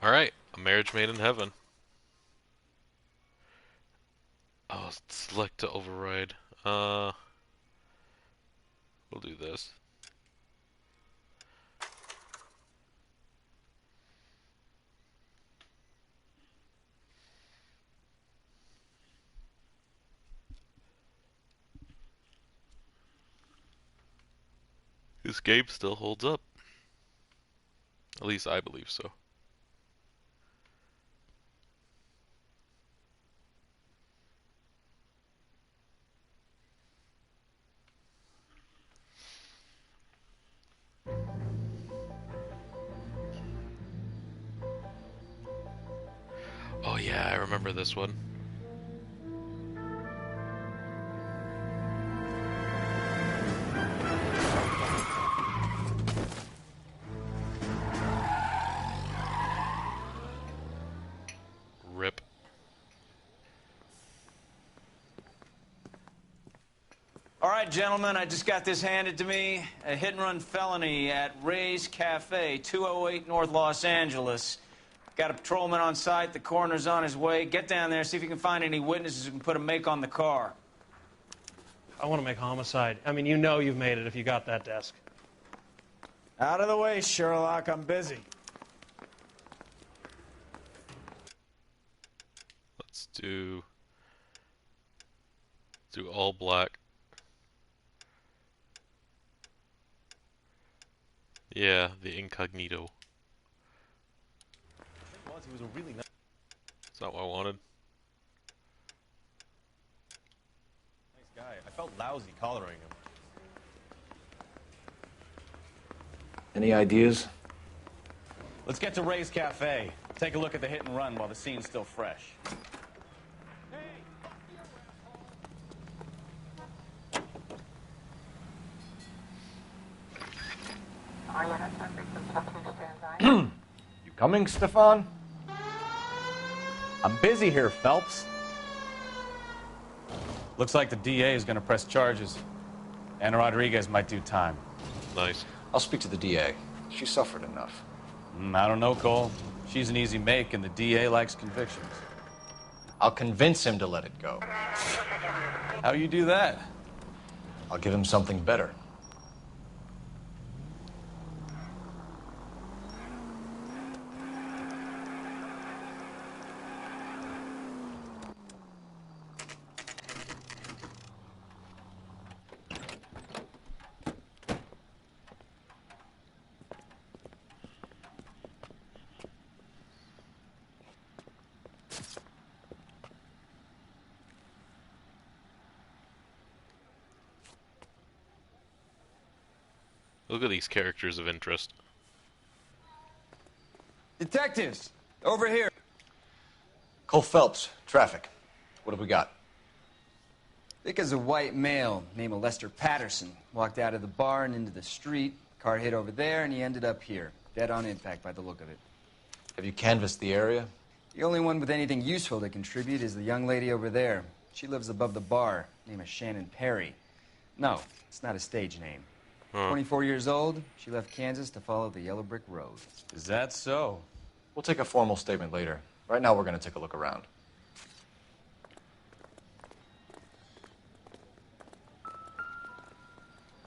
Alright, a marriage made in heaven. Oh, select to override. Uh, we'll do this. This game still holds up. At least I believe so. Oh yeah, I remember this one. Rip. All right, gentlemen, I just got this handed to me. A hit-and-run felony at Ray's Cafe, 208 North Los Angeles. Got a patrolman on site. The coroner's on his way. Get down there, see if you can find any witnesses who can put a make on the car. I want to make homicide. I mean, you know you've made it if you got that desk. Out of the way, Sherlock. I'm busy. Let's do all black. Yeah, the incognito. He was a really nice That's not what I wanted. guy. I felt lousy collaring him. Any ideas? Let's get to Ray's Cafe. Take a look at the hit and run while the scene's still fresh. You coming, Stefan? I'm busy here, Phelps. Looks like the DA is going to press charges. Anna Rodriguez might do time. Nice. I'll speak to the DA. She suffered enough. I don't know, Cole. She's an easy make, and the DA likes convictions. I'll convince him to let it go. How you do that? I'll give him something better. Look at these characters of interest. Detectives, over here. Cole Phelps, traffic. What have we got? Vic is a white male named Lester Patterson. Walked out of the bar and into the street. Car hit over there, and he ended up here. Dead on impact by the look of it. Have you canvassed the area? The only one with anything useful to contribute is the young lady over there. She lives above the bar. Name is Shannon Perry. No, it's not a stage name. 24 years old, she left Kansas to follow the yellow brick road. Is that so? We'll take a formal statement later. Right now, we're going to take a look around.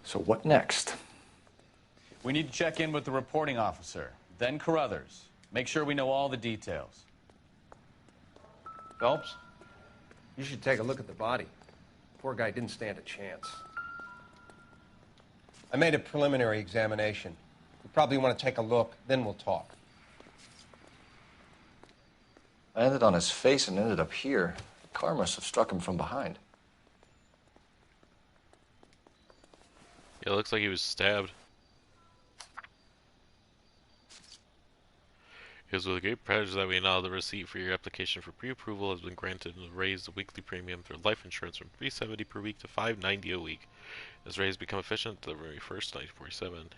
So what next? We need to check in with the reporting officer, then Carruthers. Make sure we know all the details. Phelps, you should take a look at the body. Poor guy didn't stand a chance. I made a preliminary examination. You probably want to take a look, then we'll talk. I landed on his face and ended up here. The car must have struck him from behind. Yeah, it looks like he was stabbed. It was with great pleasure that we know the receipt for your application for pre-approval has been granted and raised the weekly premium for life insurance from $370 per week to $590 a week. As raised become efficient February 1st, 1947.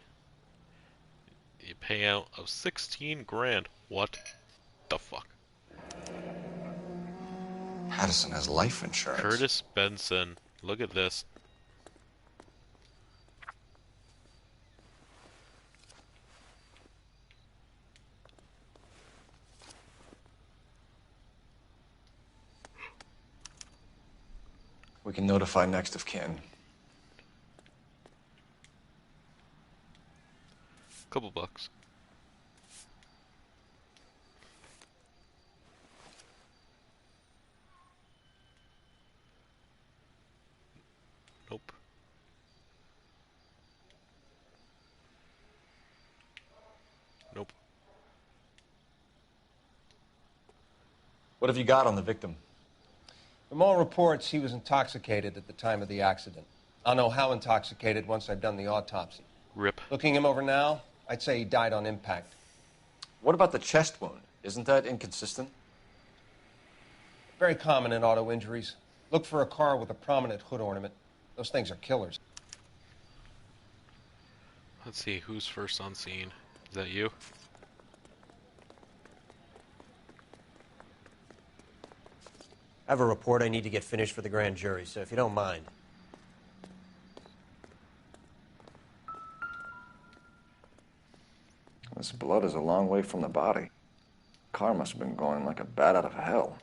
A payout of 16 grand. What the fuck? Patterson has life insurance. Curtis Benson. Look at this. We can notify next of kin. Couple bucks. Nope. Nope. What have you got on the victim? From all reports, he was intoxicated at the time of the accident. I'll know how intoxicated once I've done the autopsy. Rip. Looking him over now, I'd say he died on impact. What about the chest wound? Isn't that inconsistent? Very common in auto injuries. Look for a car with a prominent hood ornament. Those things are killers. Let's see, who's first on scene? Is that you? I have a report I need to get finished for the grand jury, so if you don't mind. This blood is a long way from the body. Car must have been going like a bat out of hell.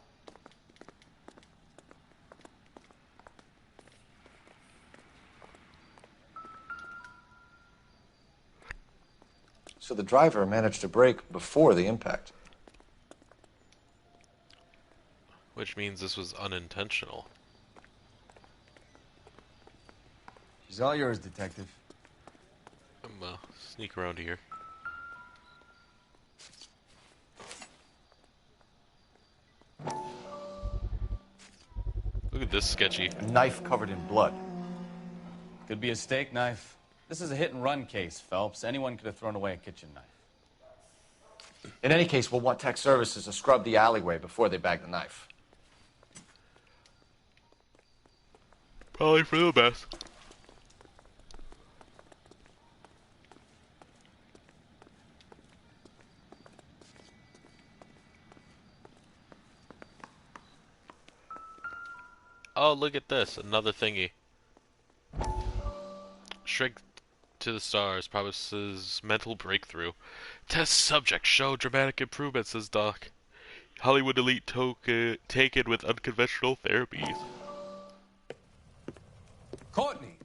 So the driver managed to brake before the impact. Which means this was unintentional. She's all yours, Detective. Sneak around here. Look at this sketchy. A knife covered in blood. Could be a steak knife. This is a hit-and-run case, Phelps. Anyone could have thrown away a kitchen knife. In any case, we'll want tech services to scrub the alleyway before they bag the knife. Probably for the best. Oh, look at this. Another thingy. Shrink to the stars promises mental breakthrough. Test subject show dramatic improvement, says Doc. Hollywood elite taken with unconventional therapies. Courtney,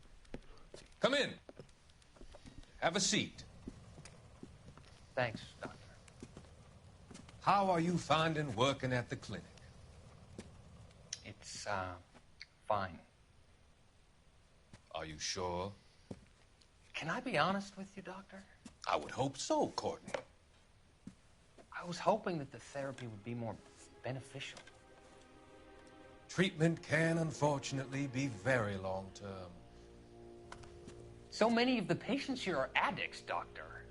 come in. Have a seat. Thanks, Doctor. How are you finding working at the clinic? It's, fine. Are you sure? Can I be honest with you, Doctor? I would hope so, Courtney. I was hoping that the therapy would be more beneficial. Treatment can, unfortunately, be very long-term. So many of the patients here are addicts, Doctor.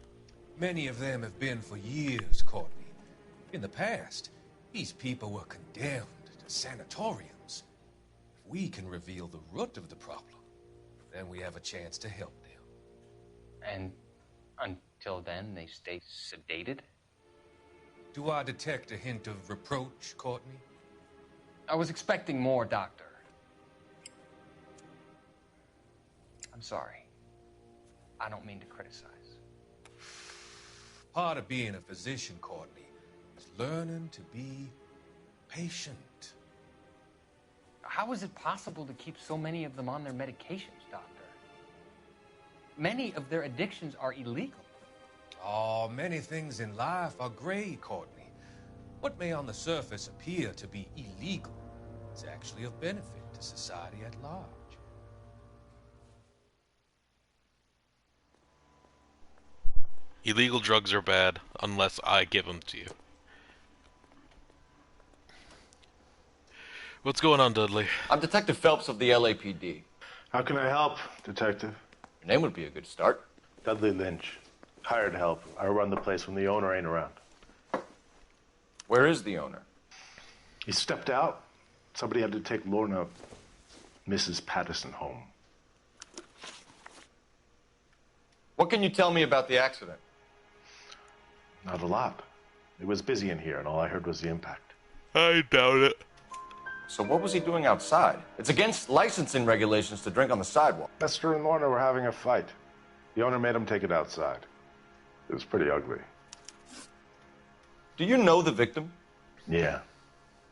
Many of them have been for years, Courtney. In the past, these people were condemned to sanatoriums. If we can reveal the root of the problem, then we have a chance to help them. And until then, they stay sedated? Do I detect a hint of reproach, Courtney? I was expecting more, Doctor. I'm sorry. I don't mean to criticize. Part of being a physician, Courtney, is learning to be patient. How is it possible to keep so many of them on their medications, Doctor? Many of their addictions are illegal. Oh, many things in life are gray, Courtney. What may on the surface appear to be illegal is actually of benefit to society at large. Illegal drugs are bad unless I give them to you. What's going on, Dudley? I'm Detective Phelps of the LAPD. How can I help, Detective? Your name would be a good start. Dudley Lynch. Hired help. I run the place when the owner ain't around. Where is the owner? He stepped out. Somebody had to take Lorna, Mrs. Patterson, home. What can you tell me about the accident? Not a lot. It was busy in here, and all I heard was the impact. I doubt it. So what was he doing outside? It's against licensing regulations to drink on the sidewalk. Lester and Lorna were having a fight. The owner made him take it outside. It was pretty ugly. Do you know the victim? Yeah.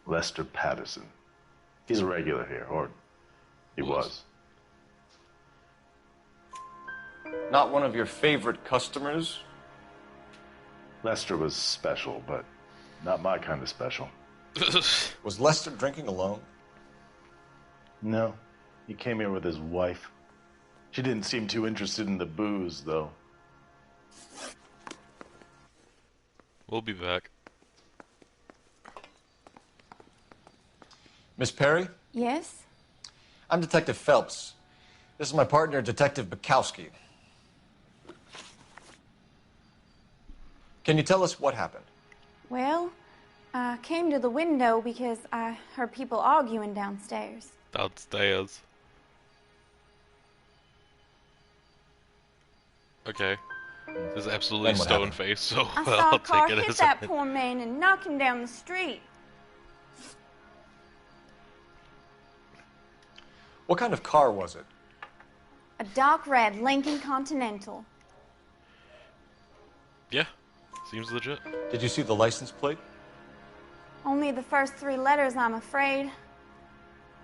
Lester Patterson. He's a regular here, or He was. Not one of your favorite customers? Lester was special, but not my kind of special. Was Lester drinking alone? No. He came here with his wife. She didn't seem too interested in the booze, though. We'll be back. Miss Perry? Yes? I'm Detective Phelps. This is my partner, Detective Bukowski. Can you tell us what happened? Well, I came to the window because I heard people arguing downstairs. Downstairs. Okay. This is absolutely Then what stone happened? face, so I saw I'll a car take it hit as that a... poor man and knock him down the street. What kind of car was it? A dark red Lincoln Continental. Yeah, seems legit. Did you see the license plate? Only the first 3 letters, I'm afraid.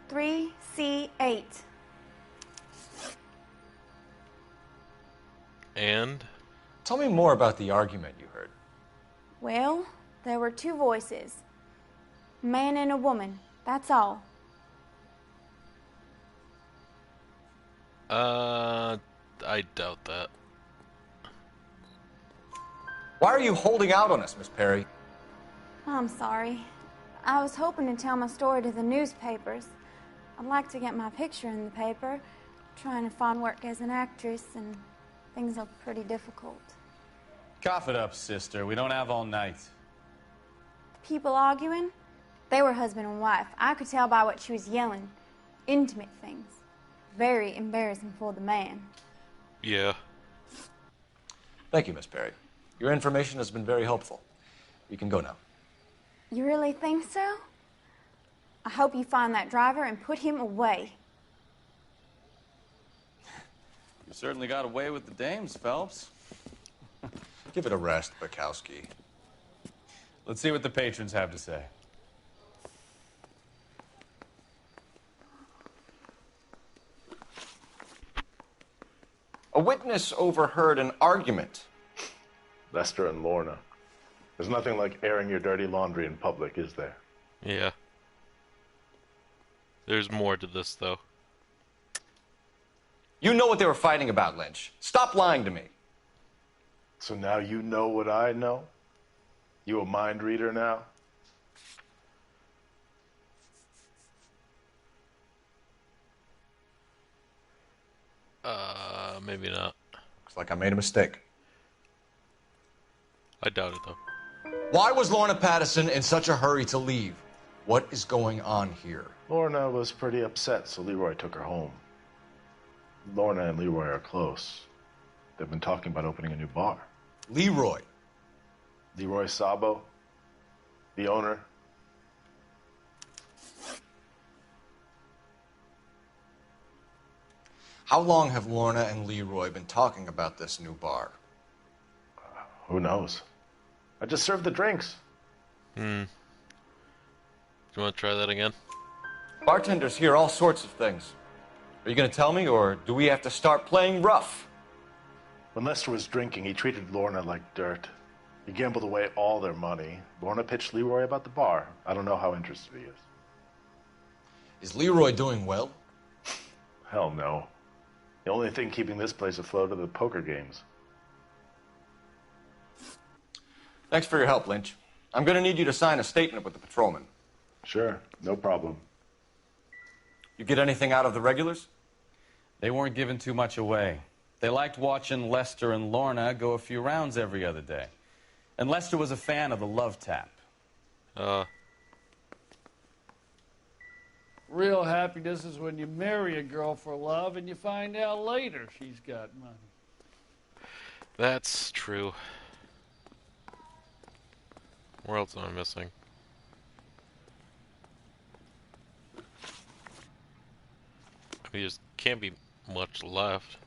3C8. And? Tell me more about the argument you heard. Well, there were 2 voices. A man and a woman, that's all. I doubt that. Why are you holding out on us, Miss Perry? I'm sorry. I was hoping to tell my story to the newspapers. I'd like to get my picture in the paper. Trying to find work as an actress, and things are pretty difficult. Cough it up, sister. We don't have all night. People arguing? They were husband and wife. I could tell by what she was yelling. Intimate things. Very embarrassing for the man. Yeah. Thank you, Miss Perry. Your information has been very helpful. You can go now. You really think so? I hope you find that driver and put him away. You certainly got away with the dames, Phelps. Give it a rest, Bukowski. Let's see what the patrons have to say. A witness overheard an argument. Lester and Lorna. There's nothing like airing your dirty laundry in public, is there? Yeah. There's more to this, though. You know what they were fighting about, Lynch. Stop lying to me. So now you know what I know? You a mind reader now? Maybe not. Looks like I made a mistake. I doubt it, though. Why was Lorna Patterson in such a hurry to leave? What is going on here? Lorna was pretty upset, so Leroy took her home. Lorna and Leroy are close. They've been talking about opening a new bar. Leroy. Leroy Sabo, the owner. How long have Lorna and Leroy been talking about this new bar? Who knows? I just served the drinks. Do you want to try that again? Bartenders hear all sorts of things. Are you going to tell me, or do we have to start playing rough? When Lester was drinking, he treated Lorna like dirt. He gambled away all their money. Lorna pitched Leroy about the bar. I don't know how interested he is. Is Leroy doing well? Hell no. The only thing keeping this place afloat are the poker games. Thanks for your help, Lynch. I'm going to need you to sign a statement with the patrolman. Sure, no problem. You get anything out of the regulars? They weren't giving too much away. They liked watching Lester and Lorna go a few rounds every other day. And Lester was a fan of the love tap. Real happiness is when you marry a girl for love and you find out later she's got money. That's true. Where else am I missing? I mean, there can't be much left.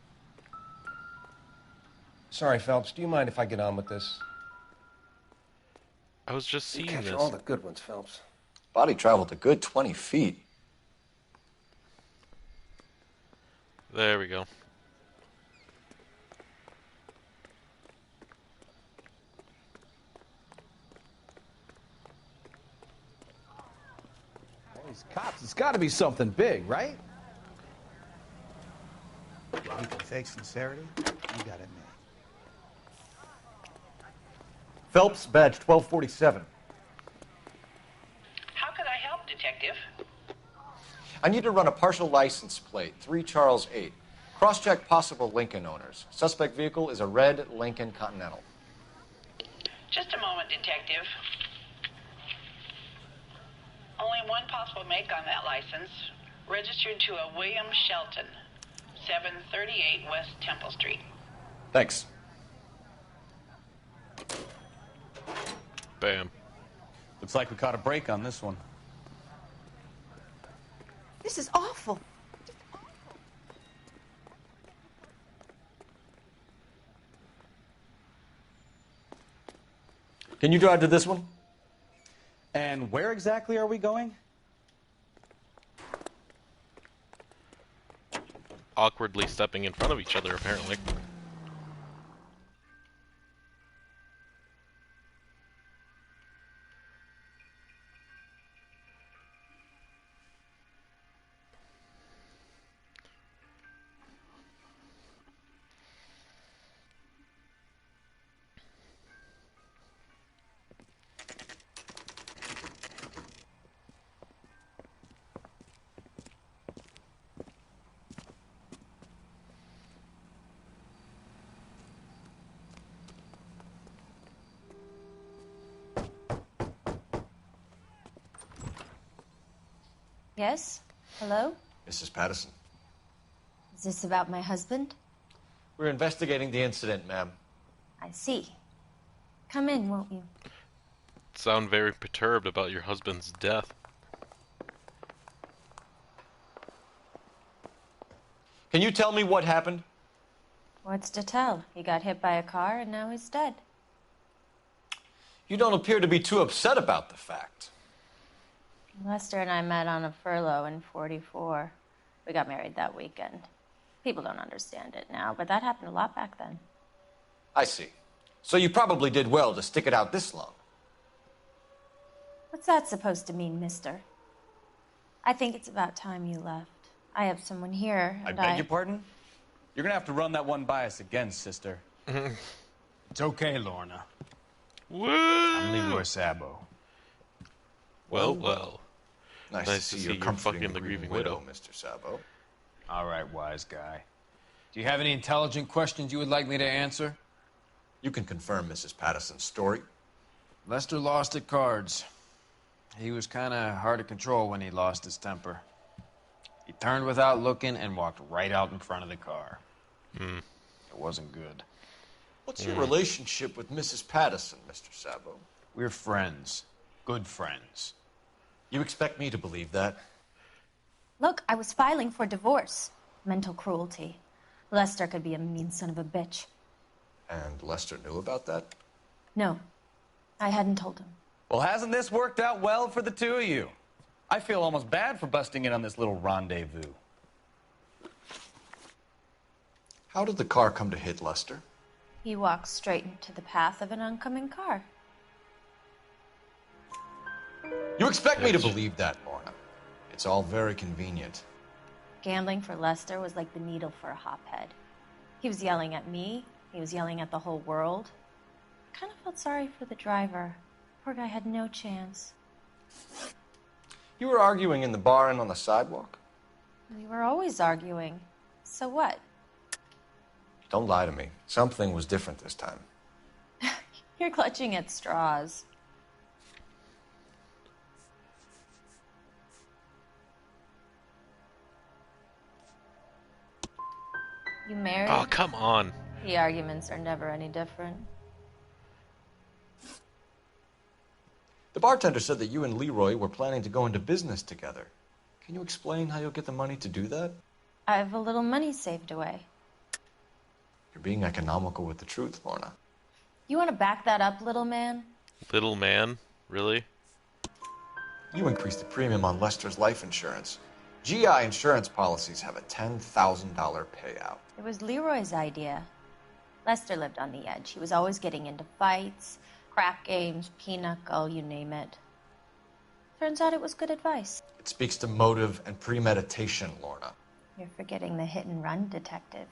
Sorry, Phelps. Do you mind if I get on with this? I was just You seeing capture this. all the good ones, Phelps. Body traveled a good 20 feet. There we go. All these cops, it's got to be something big, right? You can fake sincerity? You got it, man. Phelps, badge 1247. How could I help, Detective? I need to run a partial license plate, 3 Charles 8. Cross-check possible Lincoln owners. Suspect vehicle is a red Lincoln Continental. Just a moment, Detective. Only one possible make on that license. Registered to a William Shelton, 738 West Temple Street. Thanks. Bam. Looks like we caught a break on this one. This is awful. Can you drive to this one? And where exactly are we going? Awkwardly stepping in front of each other, apparently. Yes? Hello? Mrs. Patterson. Is this about my husband? We're investigating the incident, ma'am. I see. Come in, won't you? Sound very perturbed about your husband's death. Can you tell me what happened? What's to tell? He got hit by a car and now he's dead. You don't appear to be too upset about the fact. Lester and I met on a furlough in '44. We got married that weekend. People don't understand it now, but that happened a lot back then. I see. So you probably did well to stick it out this long. What's that supposed to mean, mister? I think it's about time you left. I have someone here, I and beg your pardon? You're gonna have to run that one by us again, sister. It's okay, Lorna. Woo! I'm Leroy Sabo. Well. Nice to see you're comforting the grieving widow, Mr. Sabo. All right, wise guy. Do you have any intelligent questions you would like me to answer? You can confirm Mrs. Patterson's story. Lester lost at cards. He was kind of hard to control when he lost his temper. He turned without looking and walked right out in front of the car. It wasn't good. What's your relationship with Mrs. Patterson, Mr. Sabo? We're friends. Good friends. You expect me to believe that? Look, I was filing for divorce. Mental cruelty. Lester could be a mean son of a bitch. And Lester knew about that? No, I hadn't told him. Well, hasn't this worked out well for the two of you? I feel almost bad for busting in on this little rendezvous. How did the car come to hit Lester? He walked straight into the path of an oncoming car. You expect me to believe that, Lorna? It's all very convenient. Gambling for Lester was like the needle for a hophead. He was yelling at me. He was yelling at the whole world. I kind of felt sorry for the driver. Poor guy had no chance. You were arguing in the bar and on the sidewalk? We were always arguing. So what? Don't lie to me. Something was different this time. You're clutching at straws. You married? Oh, come on. The arguments are never any different. The bartender said that you and Leroy were planning to go into business together. Can you explain how you'll get the money to do that? I have a little money saved away. You're being economical with the truth, Lorna. You want to back that up, little man? Little man? Really? You increased the premium on Lester's life insurance. GI insurance policies have a $10,000 payout. It was Leroy's idea. Lester lived on the edge. He was always getting into fights, crap games, pinochle, you name it. Turns out it was good advice. It speaks to motive and premeditation, Lorna. You're forgetting the hit-and-run detective.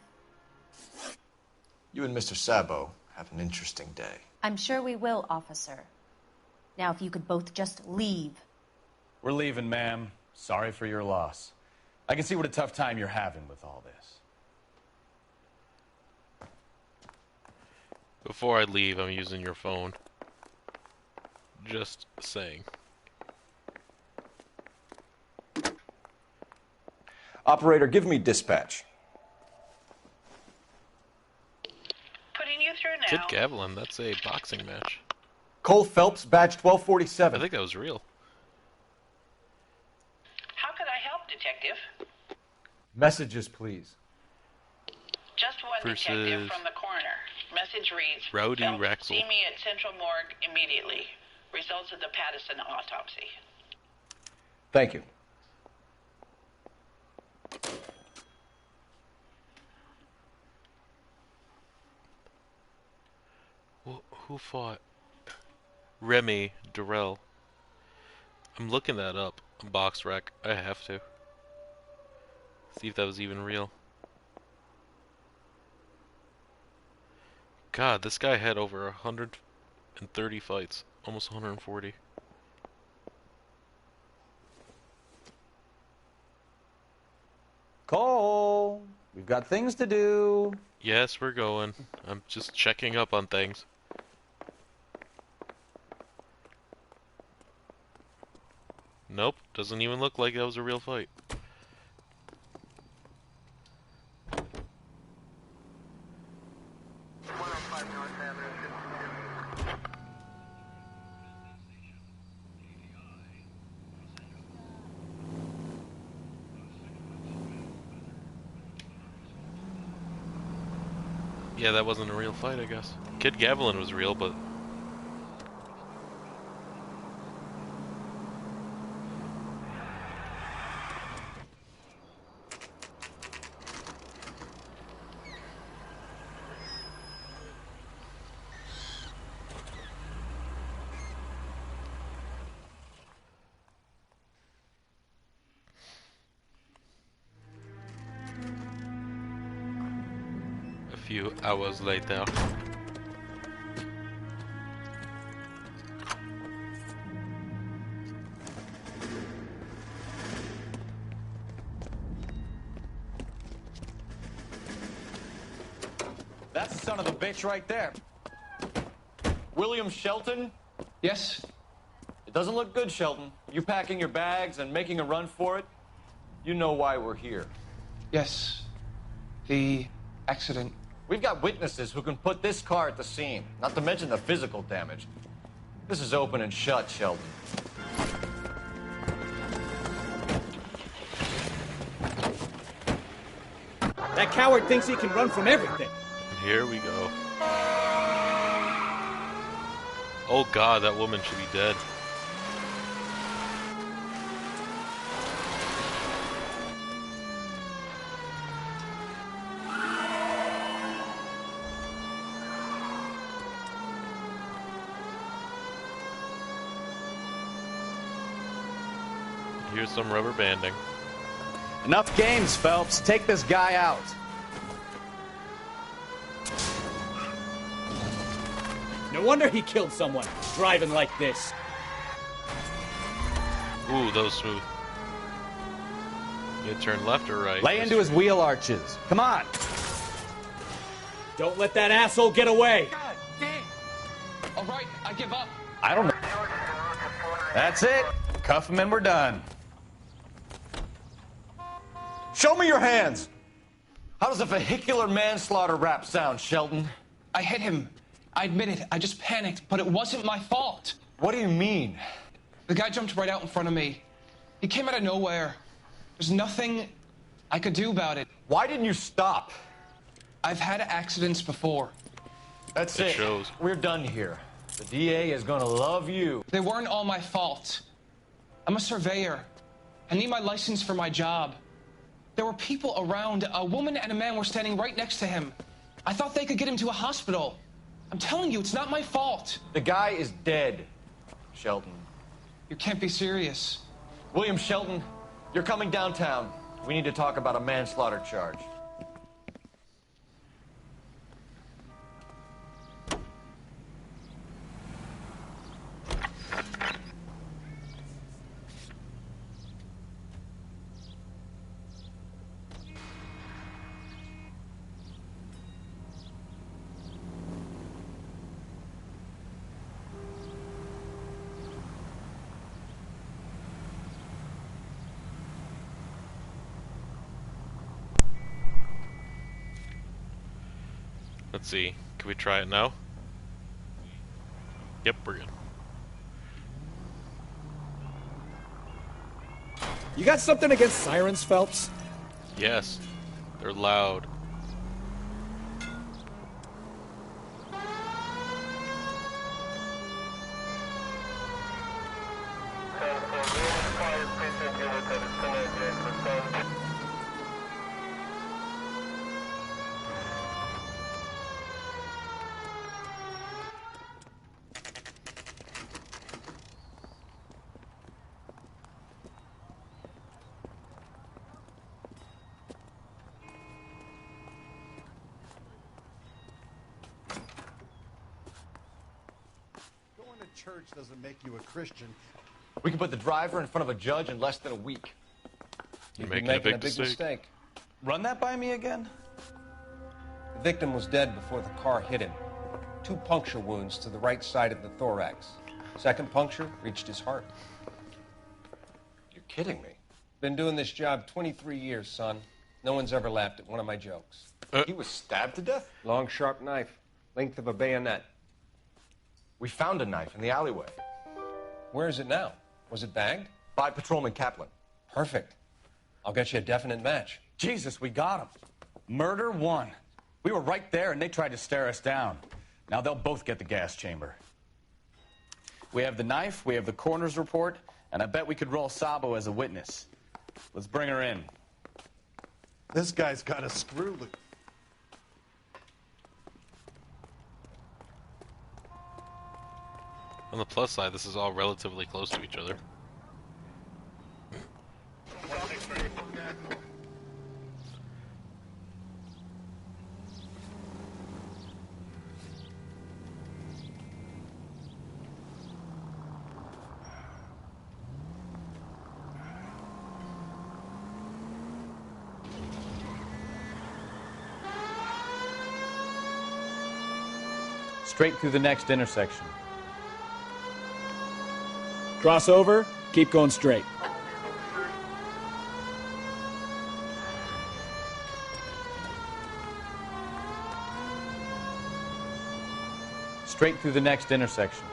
You and Mr. Sabo have an interesting day. I'm sure we will, officer. Now, if you could both just leave. We're leaving, ma'am. Sorry for your loss. I can see what a tough time you're having with all this. Before I leave, I'm using your phone. Just saying. Operator, give me dispatch. Putting you through now. Kid Gavilan, that's a boxing match. Cole Phelps, badge 1247. I think that was real. How could I help, Detective? Messages, please. Just one detective from the coroner. Message reads, Rowdy Phelps, Raxel. see me at Central Morgue immediately. Results of the Pattison autopsy. Thank you. Who fought? Remy Durrell. I'm looking that up on Box Rec. I have to. See if that was even real. God, this guy had over 130 fights. Almost 140. Cole, we've got things to do. Yes, we're going. I'm just checking up on things. Nope, doesn't even look like that was a real fight. Yeah, that wasn't a real fight, I guess. Kid Gavilan was real, but... A few hours later. That's the son of a bitch right there. William Shelton? Yes? It doesn't look good, Shelton. You packing your bags and making a run for it? You know why we're here. Yes. The accident. We've got witnesses who can put this car at the scene, not to mention the physical damage. This is open and shut, Sheldon. That coward thinks he can run from everything. And here we go. Oh god, that woman should be dead. Here's some rubber banding. Enough games, Phelps. Take this guy out. No wonder he killed someone, driving like this. Ooh, that was smooth. You turn left or right? Lay into his wheel arches. Come on. Don't let that asshole get away. God damn. All right, I give up. I don't know. That's it. Cuff him and we're done. Show me your hands! How does a vehicular manslaughter rap sound, Shelton? I hit him. I admit it. I just panicked, but it wasn't my fault. What do you mean? The guy jumped right out in front of me. He came out of nowhere. There's nothing I could do about it. Why didn't you stop? I've had accidents before. That's It it. shows. We're done here. The DA is gonna love you. They weren't all my fault. I'm a surveyor. I need my license for my job. There were people around. A woman and a man were standing right next to him. I thought they could get him to a hospital. I'm telling you, it's not my fault. The guy is dead, Shelton. You can't be serious. William Shelton, you're coming downtown. We need to talk about a manslaughter charge. Let's see. Can we try it now? Yep, we're good. You got something against sirens, Phelps? Yes. They're loud. Going to church doesn't make you a Christian. We can put the driver in front of a judge in less than a week. You're You'd be making a big mistake. Run that by me again? The victim was dead before the car hit him. 2 puncture wounds to the right side of the thorax. Second puncture reached his heart. You're kidding me. Been doing this job 23 years, son. No one's ever laughed at one of my jokes. He was stabbed to death? Long, sharp knife, length of a bayonet. We found a knife in the alleyway. Where is it now? Was it bagged? By Patrolman Kaplan. Perfect. I'll get you a definite match. Jesus, we got him. Murder 1. We were right there and they tried to stare us down. Now they'll both get the gas chamber. We have the knife, we have the coroner's report, and I bet we could roll Sabo as a witness. Let's bring her in. This guy's got a screw loose. On the plus side, this is all relatively close to each other. Straight through the next intersection. Cross over, keep going straight. Straight through the next intersection.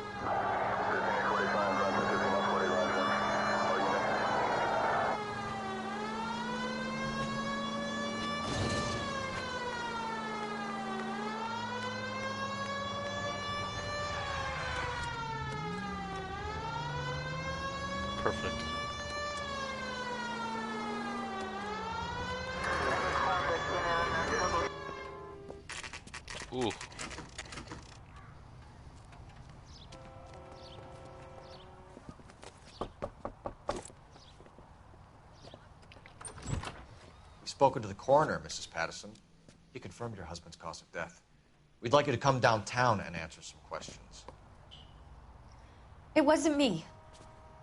Perfect. Ooh. We've spoken to the coroner, Mrs. Patterson. He confirmed your husband's cause of death. We'd like you to come downtown and answer some questions. It wasn't me.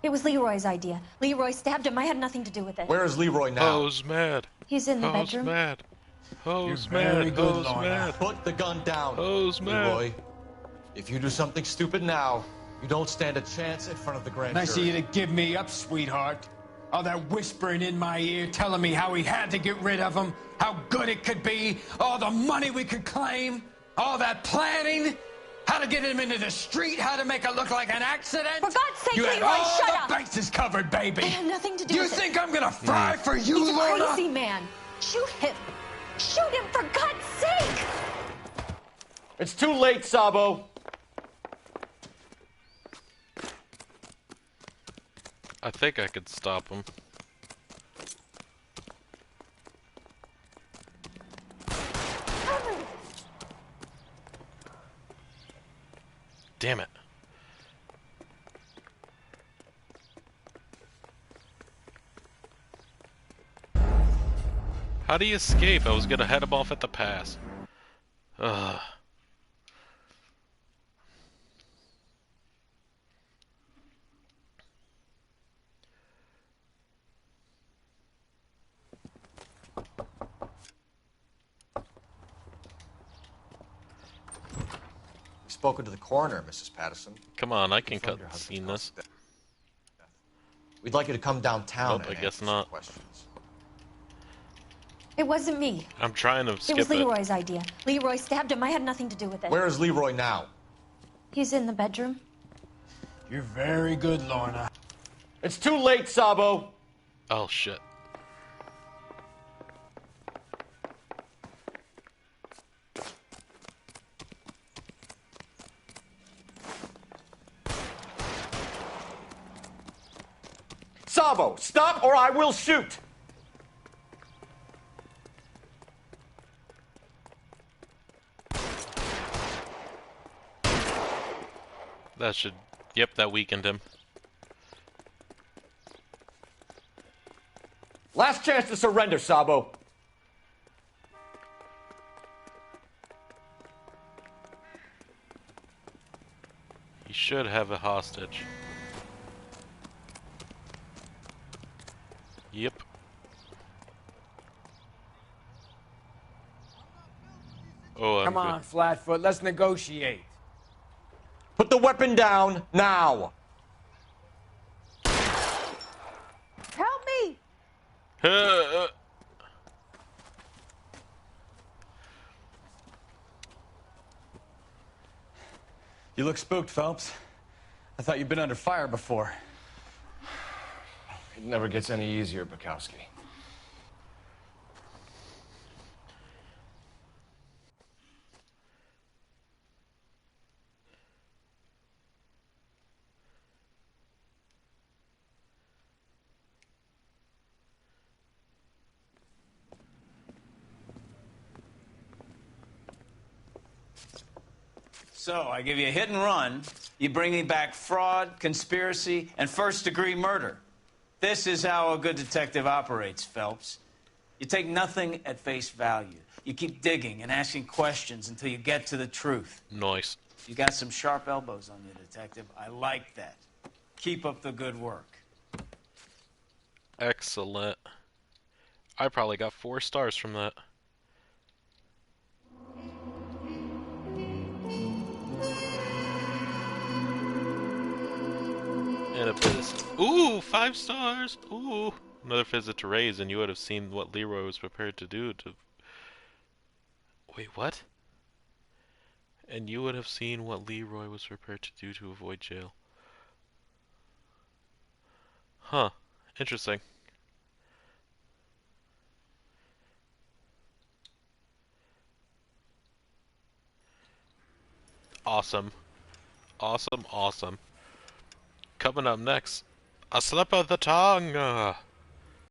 It was Leroy's idea. Leroy stabbed him. I had nothing to do with it. Where is Leroy now? Ho's mad. He's in the Ho's bedroom. mad. Ho's You're very mad. good, Ho's Lorna. mad. Put the gun down, Ho's mad. Leroy. If you do something stupid now, you don't stand a chance in front of the grand Nice of jury. you to give me up, sweetheart. All that whispering in my ear telling me how we had to get rid of him, how good it could be, all the money we could claim, all that planning, how to get him into the street, how to make it look like an accident. For God's sake, you had Leroy, all shut the up. bases covered, baby. I had nothing to do You with it. think I'm gonna fry for you, He's a Lorna? crazy man. Shoot him. Shoot him, for God's sake. It's too late, Sabo. I think I could stop him. How do you escape? I was gonna head him off at the pass. Ugh. We've spoken to the coroner, Mrs. Patterson. Come on, I can cut scene this. We'd like you to come downtown. Nope, I and guess answer not. some questions. It wasn't me. I'm trying to skip It was Leroy's idea. Leroy stabbed him. I had nothing to do with it. Where is Leroy now? He's in the bedroom. You're very good, Lorna. It's too late, Sabo. Oh, shit. Sabo, stop or I will shoot. That should... Yep, that weakened him. Last chance to surrender, Sabo. He should have a hostage. Yep. Oh, Come on, Flatfoot, let's negotiate. Put the weapon down now. Help me! good. You look spooked, Phelps. I thought you'd been under fire before. It never gets any easier, Bukowski. So, I give you a hit and run. You bring me back fraud, conspiracy, and first-degree murder. This is how a good detective operates, Phelps. You take nothing at face value. You keep digging and asking questions until you get to the truth. Nice. You got some sharp elbows on you, detective. I like that. Keep up the good work. Excellent. I probably got 4 stars from that. And a visit. Ooh, 5 stars. Ooh, another visit to Ray's, and you would have seen what Leroy was prepared to do to. Wait, what? And you would have seen what Leroy was prepared to do to avoid jail. Huh. Interesting. Awesome. Awesome, awesome. Coming up next, a slip of the tongue.